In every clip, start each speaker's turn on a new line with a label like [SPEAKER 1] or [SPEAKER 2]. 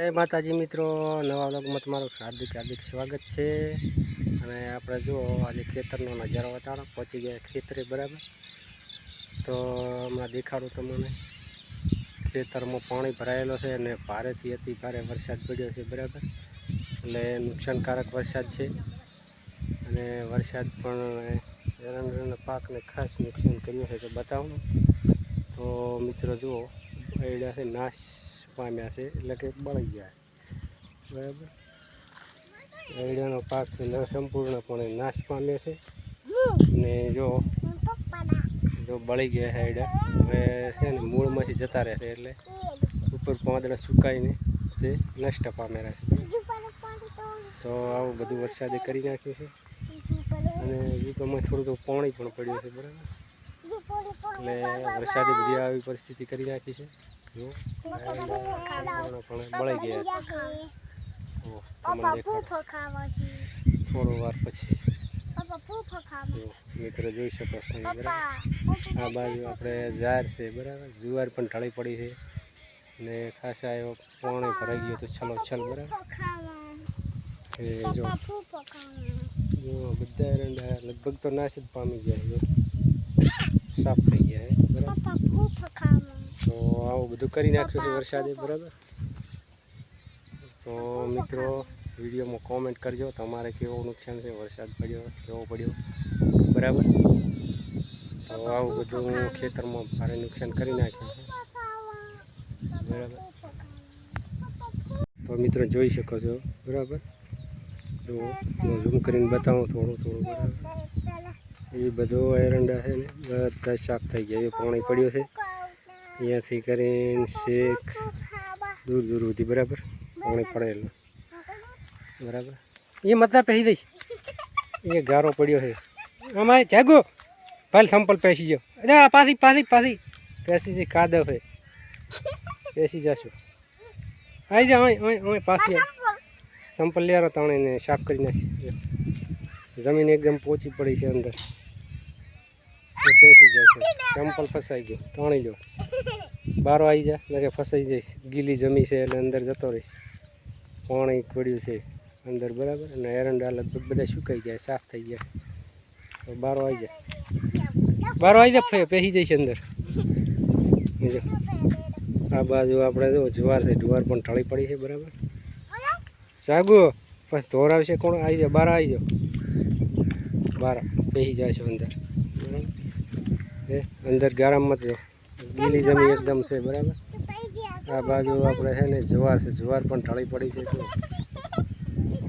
[SPEAKER 1] जय माताजी मित्रों, नवा व्लॉगमां तमारुं हार्दिक हार्दिक स्वागत है। अने आपणे जो आज खेतरनो नजारो बताड़ो, पहुंची गया खेतरे बराबर। तो हमणां देखाड़ूं तमने खेतर में पाणी भरायेलो है अने भारेथी अति भारे वरसाद पड्यो है बराबर। एटले नुकसानकारक वरसाद है अने वरसाद पण एरंडाना पाकने खास नुकसान कर्युं है। तो बतावुं तो मित्रों जुओ एड़ा है नाश पाम्या छे એટલે કે બળી ગયા બરાબર। એડાનો પાક છે સંપૂર્ણપણે નાશ પામ્યો છે ને જો બળી ગયા છે એડા। હવે છે ને મૂળમાંથી જતા રહેશે એટલે ઉપર પાંદડા સુકાઈને જે નષ્ટ પામેલા છે। તો આવું બધું વરસાદે કરી નાખ્યું છે અને વિગોમાં થોડું પાણી પણ પડ્યું છે બરાબર। એટલે વરસાદે બધી આવી પરિસ્થિતિ કરી નાખી છે। જો બળી ગયા થોડો વાર પછી મિત્રો જોઈ શકો છો બરાબર। આ બાજુ આપણે જાર છે બરાબર, જુવાર પણ ઢળી પડી છે ને ખાસા એવો પાણી ભરાઈ ગયું તો છલોછલ બરાબર। જો બધા એરંડા લગભગ તો નાશ જ પામી ગયા છે, સાફ થઈ ગયા છે બરાબર। तो આવું બધું કરી નાખ્યું છે વરસાદે બરાબર। તો મિત્રો વિડીયોમાં કોમેન્ટ કરજો તમારે કેવું નુકસાન છે, વરસાદ પડ્યો કેવો પડ્યો બરાબર। તો આવું બધું ખેતરમાં ભારે નુકસાન કરી નાખ્યું છે બરાબર। તો મિત્રો જોઈ શકો છો બરાબર। તો હું ઝૂમ કરીને બતાવું થોડું થોડું બરાબર। એ બધો એરંડા છે ને બધા સાફ થઈ ગયા, એ પાણી પડ્યું છે અહીંયાથી કરીને શેક દૂર દૂર સુધી બરાબર પાણી પડેલું બરાબર। એ મતલબ પહેરી દઈશ, એ ગારો પડ્યો છે આમાં જાગો ભાઈ સંપલ પેસી જાઓ। અરે પાછી પાછી પાછી પેસી છે કાદવ છે, પેસી જશું આવી જાઓ અહીં પાછી સંપલ લેરો તાણીને સાફ કરી નાખી। જમીન એકદમ પોચી પડી છે અંદર, પેસી જશે સંપલ ફસાઈ ગયો તાણી લો બારો આવી જાય એટલે કે ફસાઈ જઈશ, ગીલી જમી છે એટલે અંદર જતો રહીશ, પાણી પડ્યું છે અંદર બરાબર। અને એરંડા લગભગ બધા સુકાઈ જાય, સાફ થઈ જાય તો બારો આવી જાય, બારો આવી જાય પેસી જઈશ અંદર। આ બાજુ આપણે જો જુવાર છે, જુવાર પણ ઢળી પડી છે બરાબર। સાગુ પછી ધોર આવશે કોણ આવી જાય, બાર આવી જાઓ બાર પેસી જાય છે અંદર બરાબર। અંદર ગારામાં જો ગીલી જમીન એકદમ છે બરાબર। આ બાજુ આપણે છે ને જુવાર છે, જુવાર પણ ઢળી પડી છે। તો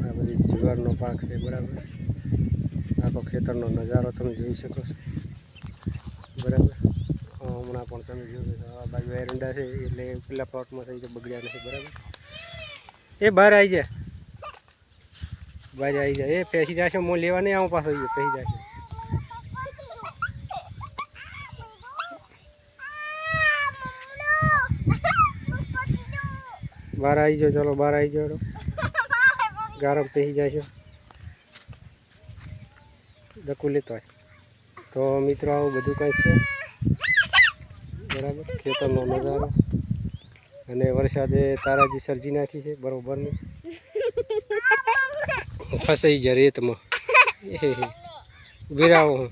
[SPEAKER 1] આ બધી જુવારનો પાક છે બરાબર। આખો ખેતરનો નજારો તમે જોઈ શકો છો બરાબર। હમણાં પણ તમે જોયું છો આ બાજુ એરંડા છે એટલે પેલા પ્લોટમાં થઈ જાય બગડ્યા નથી બરાબર। એ બહાર આવી જાય, બહાર આવી જાય, એ પેસી જશો હું લેવા નહીં આવું, પાછો પેસી જશે બહાર આવી જાઓ। ચલો બહાર આવી જાઓ, ગારમ પેસી જશો ધક્કું લેતો હોય। તો મિત્રો આવું બધું કંઈક છે બરાબર ખેતરનો નજારો। અને વરસાદે તારાજી સર્જી નાખી છે બરોબરની, ફસાઈ જાય રેતમાં ઊભી રહો હું